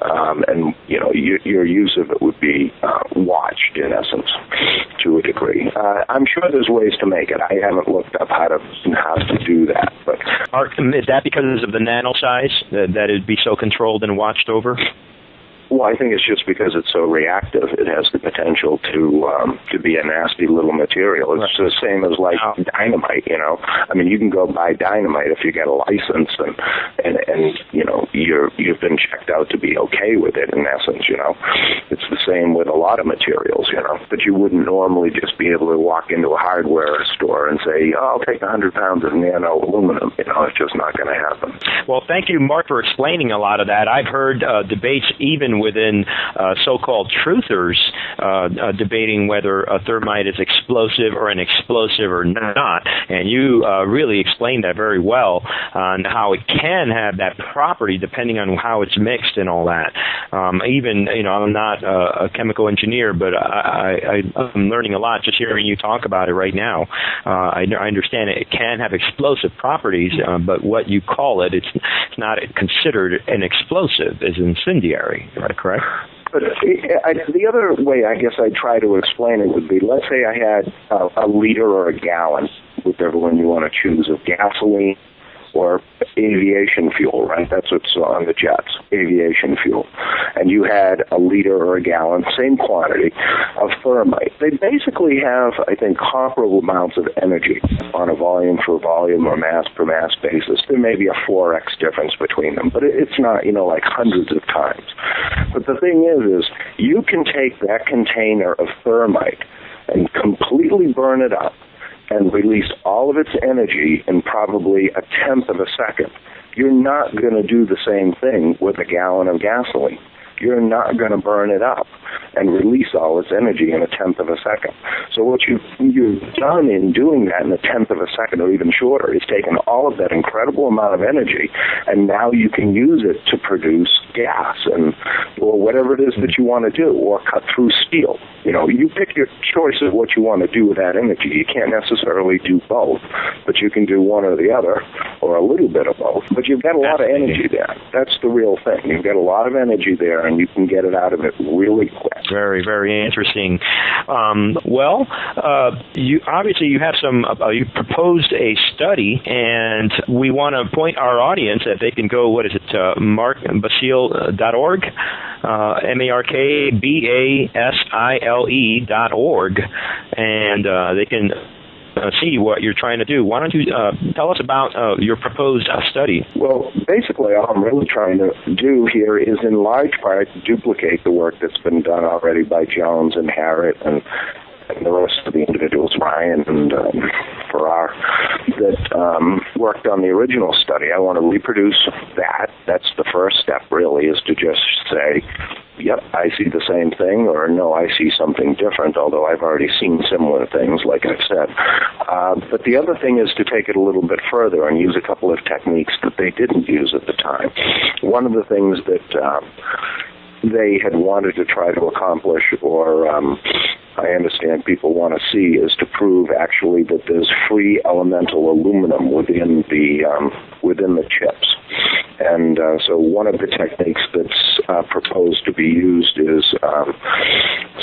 and your use of it would be watched, in essence, to a degree. I'm sure there's ways to make it. I haven't looked up how to do that. But is that because of the nano size that it'd be so controlled and watched over? Well, I think it's just because it's so reactive. It has the potential to be a nasty little material. It's the same as like dynamite. I mean, you can go buy dynamite if you get a license, and you've been checked out to be okay with it. In essence, it's the same with a lot of materials. But you wouldn't normally just be able to walk into a hardware store and say, "Oh, I'll take 100 pounds of nano aluminum." It's just not going to happen. Well, thank you, Mark, for explaining a lot of that. I've heard debates even within so-called truthers debating whether a thermite is explosive or an explosive or not, and you really explained that very well on how it can have that property depending on how it's mixed and all that. Even, I'm not a chemical engineer, but I'm learning a lot just hearing you talk about it right now. I understand it can have explosive properties, but what you call it, it's not considered an explosive, as incendiary. Correct? But the other way I guess I'd try to explain it would be, let's say I had a liter or a gallon, whichever one you want to choose, of gasoline or aviation fuel, right? That's what's on the jets, aviation fuel. And you had a liter or a gallon, same quantity, of thermite. They basically have, I think, comparable amounts of energy on a volume for volume or mass per mass basis. There may be a 4x difference between them, but it's not, like hundreds of times. But the thing is you can take that container of thermite and completely burn it up and release all of its energy in probably a tenth of a second. You're not going to do the same thing with a gallon of gasoline. You're not going to burn it up and release all its energy in a tenth of a second. So what you've done in doing that in a tenth of a second or even shorter is taken all of that incredible amount of energy, and now you can use it to produce gas or whatever it is that you want to do, or cut through steel. You pick your choice of what you want to do with that energy. You can't necessarily do both, but you can do one or the other, or a little bit of both. But you've got a lot of energy there. That's the real thing. You've got a lot of energy there, and you can get it out of it really quick. Very, very interesting. You have you proposed a study, and we want to point our audience that they can go, Basile.org, MarkBasile.org, and they can see what you're trying to do. Why don't you tell us about your proposed study? Well, basically, all I'm really trying to do here is, in large part, duplicate the work that's been done already by Jones and Harrod and the rest of the individuals, Ryan and Farrar, that worked on the original study. I want to reproduce that. That's the first step, really, is to just say, yep, I see the same thing, or no, I see something different, although I've already seen similar things, like I've said. But the other thing is to take it a little bit further and use a couple of techniques that they didn't use at the time. One of the things that they had wanted to try to accomplish, or I understand people want to see, is to prove actually that there's free elemental aluminum within the chips. And so one of the techniques that's proposed to be used is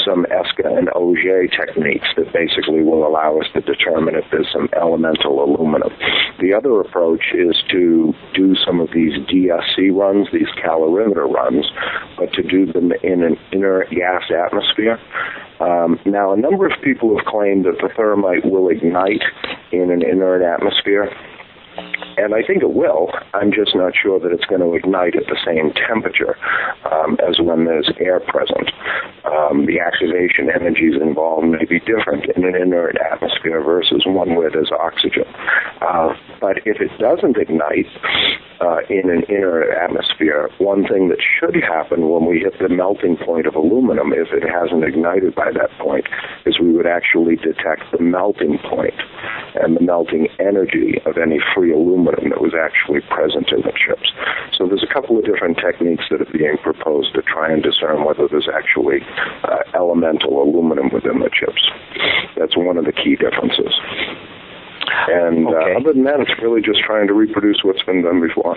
some Esca and Auger techniques that basically will allow us to determine if there's some elemental aluminum. The other approach is to do some of these DSC runs, these calorimeter runs, but to do them in an inert gas atmosphere. Now, a number of people have claimed that the thermite will ignite in an inert atmosphere. And I think it will. I'm just not sure that it's going to ignite at the same temperature as when there's air present. The activation energies involved may be different in an inert atmosphere versus one where there's oxygen. But if it doesn't ignite in an inert atmosphere, one thing that should happen when we hit the melting point of aluminum, if it hasn't ignited by that point, is we would actually detect the melting point and the melting energy of any free aluminum that was actually present in the chips. So there's a couple of different techniques that are being proposed to try and discern whether there's actually elemental aluminum within the chips. That's one of the key differences. And other than that, it's really just trying to reproduce what's been done before.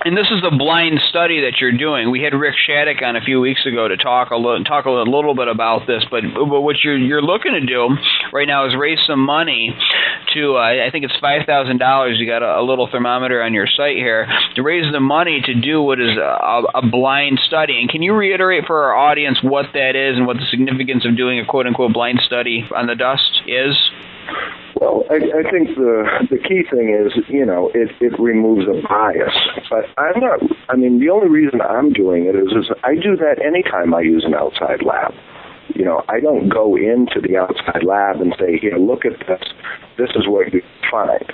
And this is a blind study that you're doing. We had Rick Shattuck on a few weeks ago to talk a little bit about this. But what you're looking to do right now is raise some money to, I think it's $5,000. You got a little thermometer on your site here, to raise the money to do what is a blind study. And can you reiterate for our audience what that is and what the significance of doing a quote-unquote blind study on the dust is? Well, I think the key thing is, it removes a bias. But the only reason I'm doing it is I do that anytime I use an outside lab. I don't go into the outside lab and say, here, look at this. This is what you find.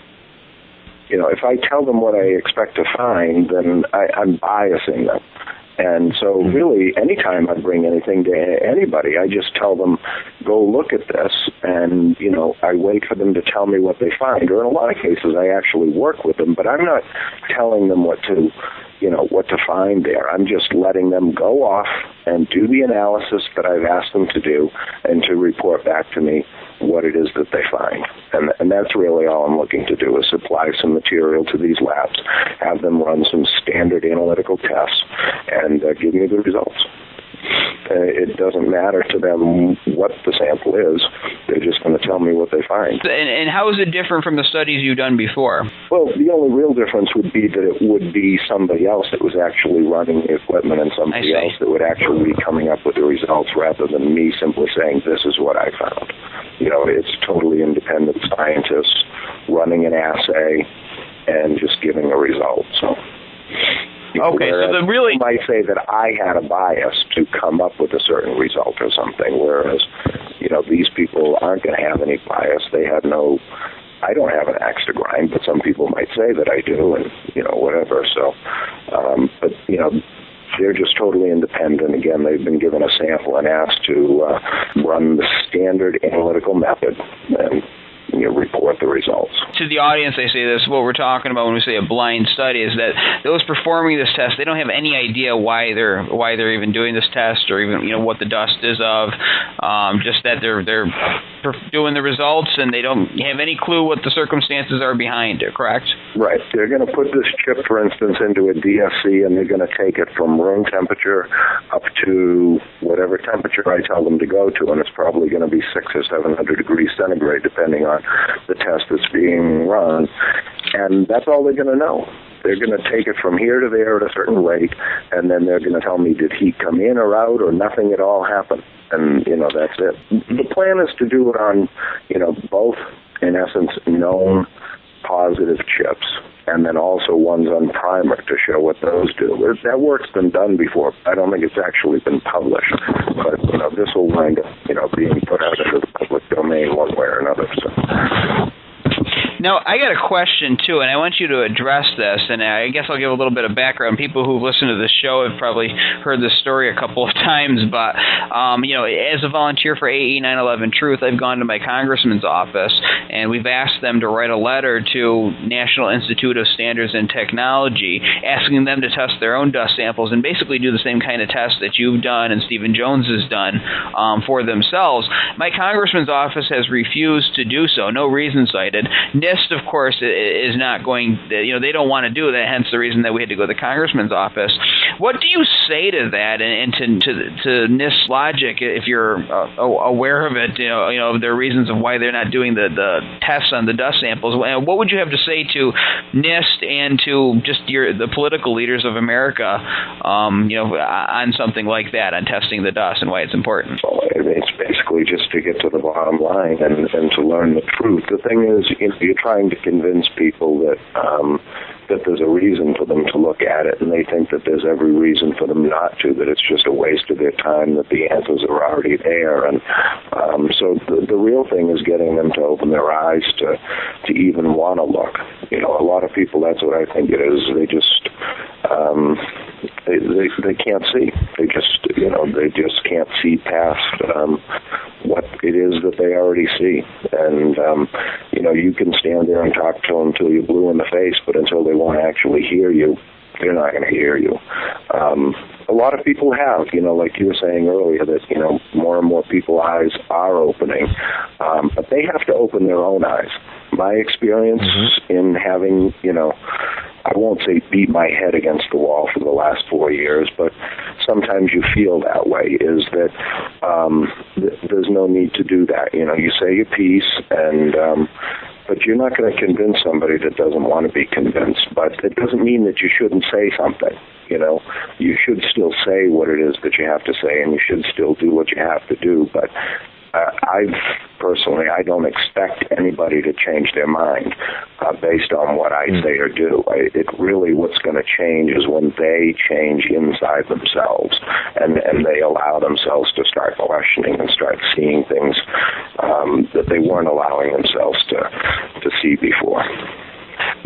If I tell them what I expect to find, then I'm biasing them. And so really, anytime I bring anything to anybody, I just tell them, go look at this, and, I wait for them to tell me what they find. Or in a lot of cases, I actually work with them, but I'm not telling them what to find there. I'm just letting them go off and do the analysis that I've asked them to do and to report back to me what it is that they find. And that's really all I'm looking to do, is supply some material to these labs, have them run some standard analytical tests, and give me the results. It doesn't matter to them what the sample is. They're just going to tell me what they find. And how is it different from the studies you've done before? Well, the only real difference would be that it would be somebody else that was actually running the equipment and somebody else that would actually be coming up with the results rather than me simply saying, this is what I found. It's totally independent scientists running an assay and just giving a result. So. Okay, so you might say that I had a bias to come up with a certain result or something, whereas, these people aren't going to have any bias. I don't have an axe to grind, but some people might say that I do, and, whatever. So, but, they're just totally independent. Again, they've been given a sample and asked to run the standard analytical method and report the results. To the audience, I say this, what we're talking about when we say a blind study is that those performing this test, they don't have any idea why they're even doing this test, or even what the dust is of, just that they're doing the results, and they don't have any clue what the circumstances are behind it, correct? Right. They're going to put this chip, for instance, into a DFC, and they're going to take it from room temperature up to whatever temperature I tell them to go to, and it's probably going to be 600 or 700 degrees centigrade, depending on the test that's being run, and that's all they're going to know. They're going to take it from here to there at a certain rate, and then they're going to tell me, did heat come in or out, or nothing at all happened, and, that's it. The plan is to do it on, both, in essence, known positive chips, and then also ones on primer to show what those do. That work's been done before. I don't think it's actually been published, but this will wind up being put out into the public domain one way or another. So. Now, I got a question, too, and I want you to address this, and I guess I'll give a little bit of background. People who listen to this show have probably heard this story a couple of times, but, as a volunteer for AE 9/11 Truth, I've gone to my congressman's office, and we've asked them to write a letter to National Institute of Standards and Technology, asking them to test their own dust samples and basically do the same kind of test that you've done and Stephen Jones has done for themselves. My congressman's office has refused to do so, no reason cited. NIST, of course, is not going, they don't want to do that, hence the reason that we had to go to the congressman's office. What do you say to that and to NIST's logic, if you're aware of it, their reasons of why they're not doing the tests on the dust samples? What would you have to say to NIST and to just the political leaders of America, on something like that, on testing the dust and why it's important? Well, It's basically just to get to the bottom line and to learn the truth. The thing is, you're trying to convince people that there's a reason for them to look at it, and they think that there's every reason for them not to, that it's just a waste of their time, that the answers are already there. And so the real thing is getting them to open their eyes to even want to look. A lot of people, that's what I think it is. They just they can't see. They just can't see past what it is that they already see. And you can stand there and talk to them till you're blue in the face, but until they want to actually hear you, they're not going to hear you. A lot of people have, like you were saying earlier, that, more and more people's eyes are opening, but they have to open their own eyes. My experience in having, I won't say beat my head against the wall for the last 4 years, but sometimes you feel that way, is that there's no need to do that. You say your piece, but you're not going to convince somebody that doesn't want to be convinced. But it doesn't mean that you shouldn't say something. You should still say what it is that you have to say, and you should still do what you have to do. But I don't expect anybody to change their mind based on what I say or do. What's going to change is when they change inside themselves and they allow themselves to start questioning and start seeing things that they weren't allowing themselves to see before.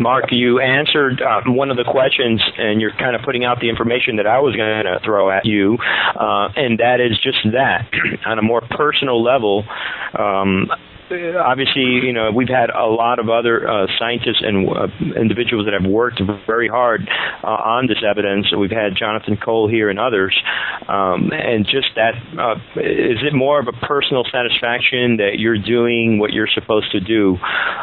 Mark, you answered one of the questions, and you're kind of putting out the information that I was going to throw at you, and that is just that. On a more personal level, obviously, we've had a lot of other scientists and individuals that have worked very hard on this evidence. We've had Jonathan Cole here and others. And just that, is it more of a personal satisfaction that you're doing what you're supposed to do?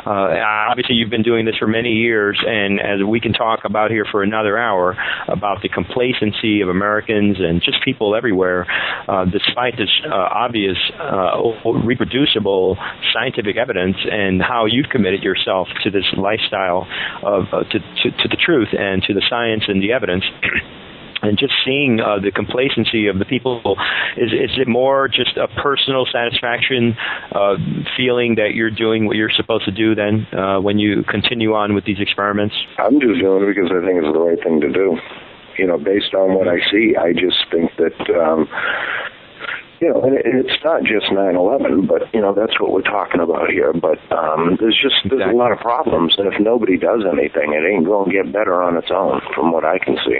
Obviously, you've been doing this for many years, and as we can talk about here for another hour, about the complacency of Americans and just people everywhere, despite this obvious, reproducible scientific evidence, and how you've committed yourself to this lifestyle of to the truth and to the science and the evidence. And just seeing the complacency of the people, is it more just a personal satisfaction, feeling that you're doing what you're supposed to do then when you continue on with these experiments? I'm just doing it because I think it's the right thing to do. Based on what I see, I just think that and it's not just 9/11, but, that's what we're talking about here. But there's a lot of problems, and if nobody does anything, it ain't going to get better on its own, from what I can see.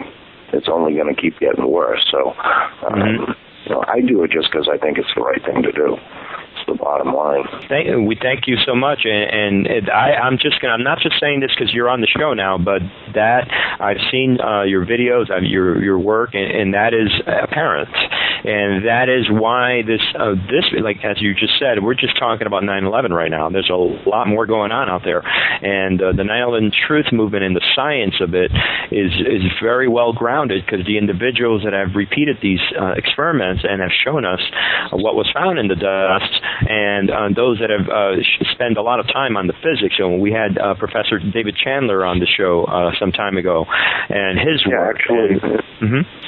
It's only going to keep getting worse. So, I do it just because I think it's the right thing to do. It's the bottom line. We thank you so much, and I'm not just saying this because you're on the show now, but that I've seen your videos, your work, and that is apparent. And that is why this, like as you just said, we're just talking about 9/11 right now. There's a lot more going on out there, and the 9/11 truth movement and the science of it is very well grounded, because the individuals that have repeated these experiments and have shown us what was found in the dust, and those that have spent a lot of time on the physics. So we had Professor David Chandler on the show some time ago, and his work. Actually,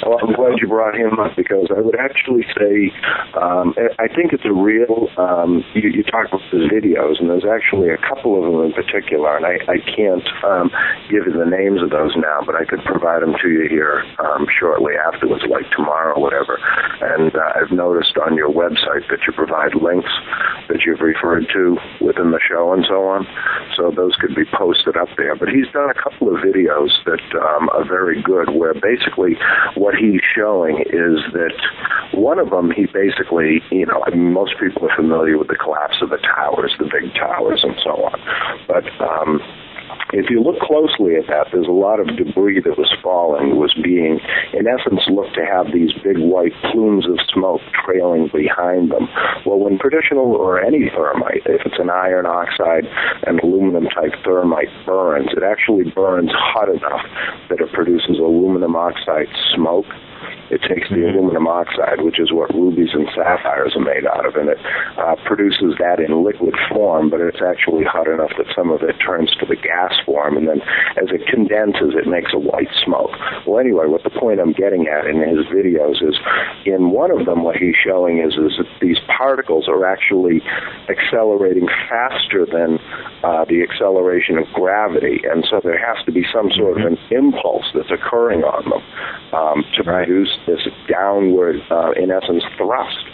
well, I'm glad you brought him up, because I would actually say I think it's a real. You talk about the videos, and there's actually a couple of them in particular, and I can't give you the names of those now, but I could provide them to you here shortly afterwards, like tomorrow or whatever. And I've noticed on your website that you provide links that you've referred to within the show and so on, so those could be posted up there. But he's done a couple of videos that are very good, where basically what he's showing is that one of them, he basically, most people are familiar with the collapse of the towers, the big towers and so on, but if you look closely at that, there's a lot of debris that was falling, was being, in essence, looked to have these big white plumes of smoke trailing behind them. Well, when traditional or any thermite, if it's an iron oxide and aluminum type thermite burns, it actually burns hot enough that it produces aluminum oxide smoke. It takes the aluminum oxide, which is what rubies and sapphires are made out of, and it produces that in liquid form, but it's actually hot enough that some of it turns to the gas form, and then as it condenses, it makes a white smoke. Well, anyway, what the point I'm getting at in his videos is, in one of them, what he's showing is that these particles are actually accelerating faster than the acceleration of gravity, and so there has to be some sort of an impulse that's occurring on them to produce this downward, in essence, thrust.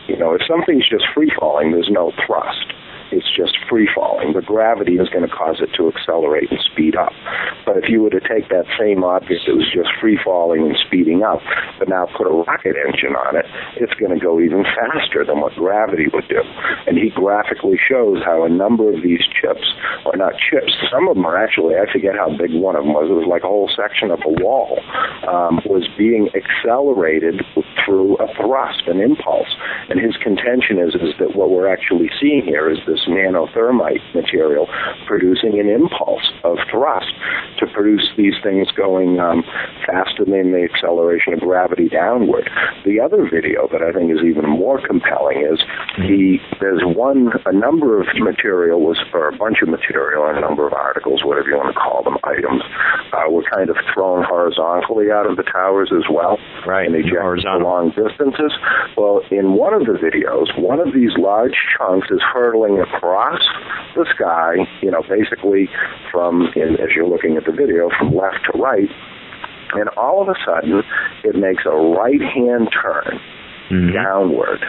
You know, if something's just free-falling, there's no thrust. It's just free-falling. The gravity is going to cause it to accelerate and speed up. But if you were to take that same object that was just free-falling and speeding up, but now put a rocket engine on it, it's going to go even faster than what gravity would do. And he graphically shows how a number of these chips, or not chips, some of them are actually, I forget how big one of them was, it was like a whole section of a wall, was being accelerated through a thrust, an impulse. And his contention is that what we're actually seeing here is this nano-thermite material producing an impulse of thrust to produce these things going faster than the acceleration of gravity downward. The other video that I think is even more compelling is there's a number of material, or a bunch of material, and a number of articles, whatever you want to call them, items, were kind of thrown horizontally out of the towers as well. Right, and ejected long distances. Well, in one of the videos, one of these large chunks is hurtling across the sky, you know, basically as you're looking at the video, from left to right, and all of a sudden it makes a right-hand turn downward.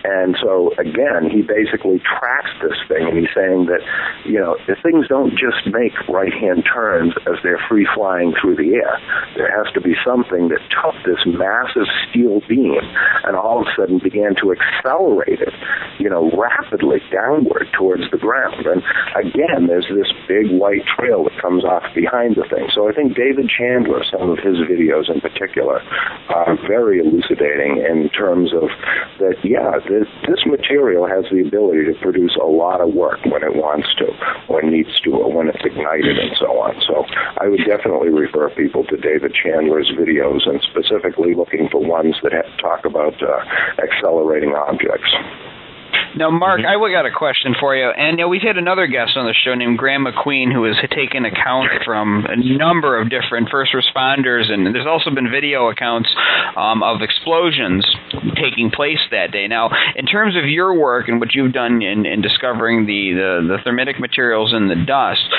And so, again, he basically tracks this thing, and he's saying that, you know, the things don't just make right-hand turns as they're free-flying through the air. There has to be something that took this massive steel beam and all of a sudden began to accelerate it, you know, rapidly downward towards the ground. And, again, there's this big white trail that comes off behind the thing. So I think David Chandler, some of his videos in particular, are very elucidating in terms of that, yeah, this material has the ability to produce a lot of work when it wants to, or needs to, or when it's ignited and so on. So I would definitely refer people to David Chandler's videos, and specifically looking for ones that talk about accelerating objects. Now, Mark, I got a question for you. And we've had another guest on the show named Graham McQueen, who has taken account from a number of different first responders, and there's also been video accounts of explosions taking place that day. Now, in terms of your work and what you've done in discovering the thermitic materials in the dust,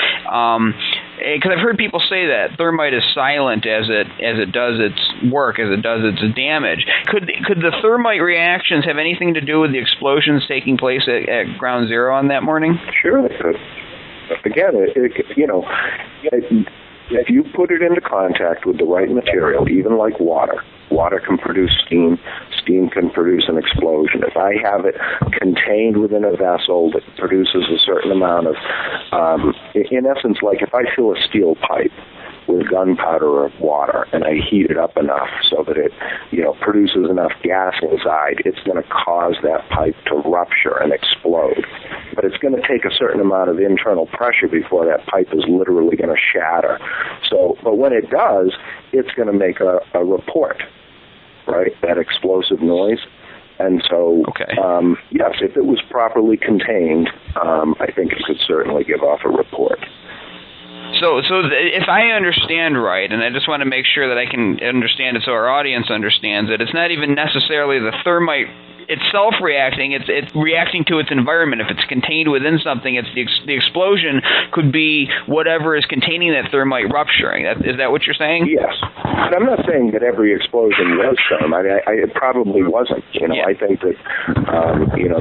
because I've heard people say that thermite is silent as it does its work, as it does its damage. Could the thermite reactions have anything to do with the explosions taking place at Ground Zero on that morning? Sure they could. Again, if you put it into contact with the right material, even like water can produce steam. Steam can produce an explosion. If I have it contained within a vessel that produces a certain amount of, in essence, like if I fill a steel pipe with gunpowder or water, and I heat it up enough so that it, you know, produces enough gas inside, it's going to cause that pipe to rupture and explode. But it's going to take a certain amount of internal pressure before that pipe is literally going to shatter. So, but when it does, it's going to make a report, right? That explosive noise. And so, yes, if it was properly contained, I think it could certainly give off a report. So if I understand right, and I just want to make sure that I can understand it so our audience understands it, it's not even necessarily the thermite itself reacting, it's reacting to its environment. If it's contained within something, it's the explosion could be whatever is containing that thermite rupturing. Is that what you're saying? Yes. And I'm not saying that every explosion was thermite. It probably wasn't. I think that,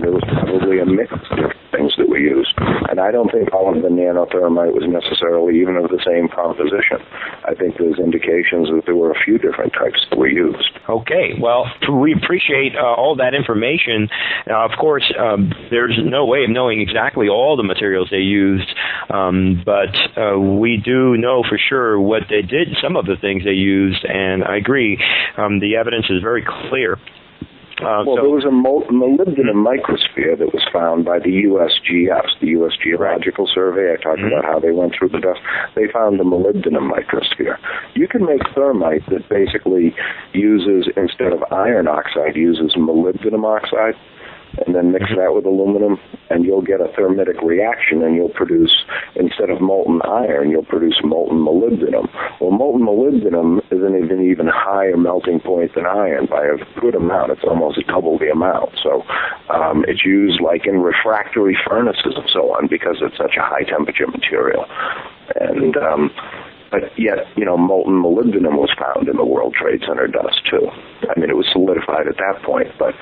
there was probably a mix of things that we used. And I don't think all of the nano-thermite was necessarily even of the same composition. I think there's indications that there were a few different types that were used. Okay. Well, we appreciate all that information. Of course, there's no way of knowing exactly all the materials they used, but we do know for sure what they did, some of the things they used, and I agree. The evidence is very clear. There was a molybdenum microsphere that was found by the USGS, the U.S. Geological Survey. I talked about how they went through the dust. They found the molybdenum microsphere. You can make thermite that basically uses, instead of iron oxide, uses molybdenum oxide, and then mix that with aluminum, and you'll get a thermitic reaction, and you'll produce, instead of molten iron, you'll produce molten molybdenum. Well, molten molybdenum is an even higher melting point than iron by a good amount. It's almost double the amount. So it's used like in refractory furnaces and so on because it's such a high temperature material. And but yet, molten molybdenum was found in the World Trade Center dust, too. I mean, it was solidified at that point. But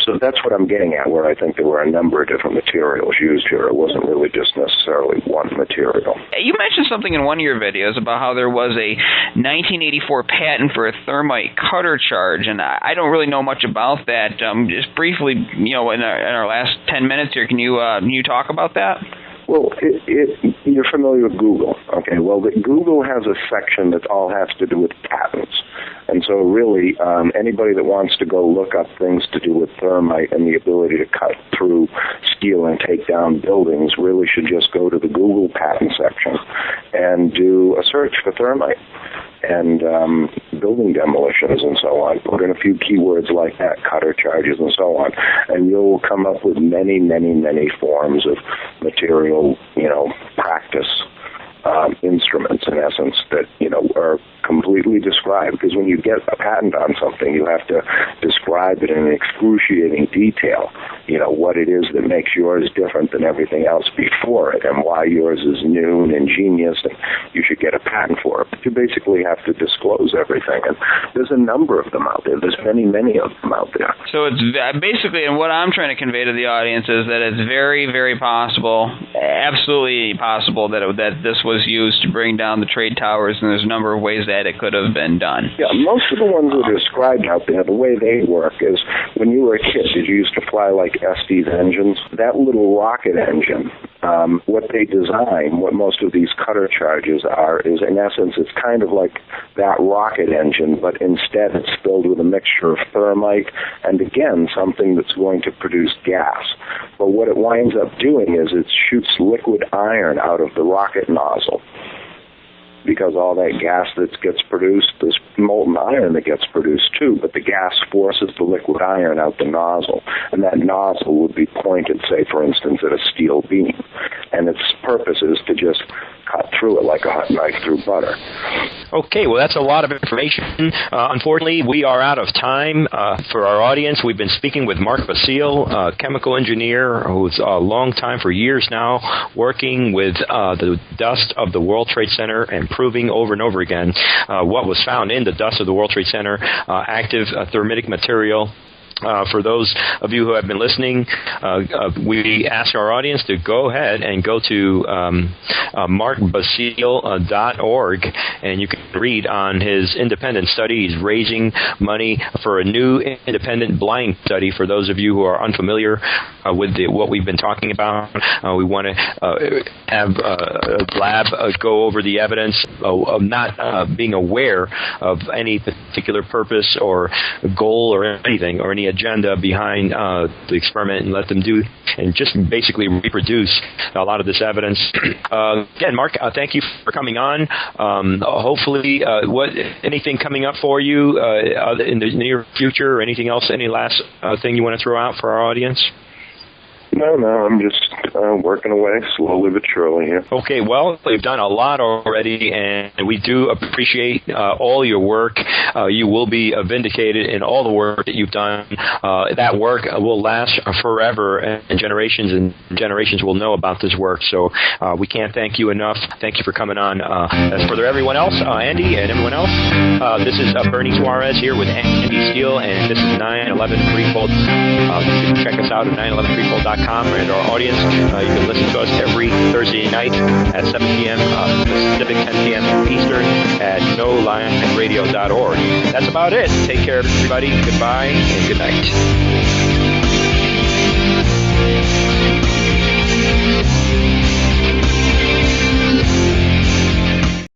so that's what I'm getting at, where I think there were a number of different materials used here. It wasn't really just necessarily one material. You mentioned something in one of your videos about how there was a 1984 patent for a thermite cutter charge, and I don't really know much about that. Just briefly, in our last 10 minutes here, can you talk about that? Well, you're familiar with Google. Okay, well, Google has a section that all has to do with patents. And so really, anybody that wants to go look up things to do with thermite and the ability to cut through steel and take down buildings really should just go to the Google patent section and do a search for thermite and building demolitions and so on. Put in a few keywords like that, cutter charges and so on, and you'll come up with many, many, many forms of material, practice instruments, in essence, that, are completely described. Because when you get a patent on something, you have to describe it in excruciating detail, what it is that makes yours different than everything else before it and why yours is new and ingenious and you should get a patent for it. But you basically have to disclose everything. And there's a number of them out there. There's many, many of them out there. So it's basically, and what I'm trying to convey to the audience is that it's very, very possible, absolutely possible, that this was used to bring down the trade towers, and there's a number of ways that it could have been done. Yeah, most of the ones that are described out there, the way they work is, when you were a kid, did you used to fly like Estes engines? That little rocket engine, what they design, what most of these cutter charges are, is in essence, it's kind of like that rocket engine, but instead it's filled with a mixture of thermite and, again, something that's going to produce gas. But what it winds up doing is it shoots liquid iron out of the rocket nozzle. Because all that gas that gets produced, there's molten iron that gets produced too, but the gas forces the liquid iron out the nozzle, and that nozzle would be pointed, say, for instance, at a steel beam, and its purpose is to just cut through it like a hot knife through butter. Okay, well, that's a lot of information. Unfortunately, we are out of time for our audience. We've been speaking with Mark Basile, a chemical engineer who's a long time, for years now, working with the dust of the World Trade Center and proving over and over again what was found in the dust of the World Trade Center, active thermitic material. For those of you who have been listening, we ask our audience to go ahead and go to markbasile.org, and you can read on his independent study. He's raising money for a new independent blind study for those of you who are unfamiliar with what we've been talking about. We want to have a lab go over the evidence of not being aware of any particular purpose or goal or anything, or any agenda behind the experiment, and let them do and just basically reproduce a lot of this evidence. Again, Mark, thank you for coming on. Hopefully, anything coming up for you in the near future, or anything else, any last thing you want to throw out for our audience? No, I'm just working away slowly but surely here. Okay, well, you've done a lot already, and we do appreciate all your work. You will be vindicated in all the work that you've done. That work will last forever, and generations will know about this work. So we can't thank you enough. Thank you for coming on. As for everyone else, Andy and everyone else, this is Bernie Suarez here with Andy Steele, and this is 9/11 Threefold. You can check us out at 911threefold.com. And our audience, you can listen to us every Thursday night at 7 p.m. Pacific, 10 p.m. Eastern at nolionradio.org. That's about it. Take care, everybody. Goodbye and good night.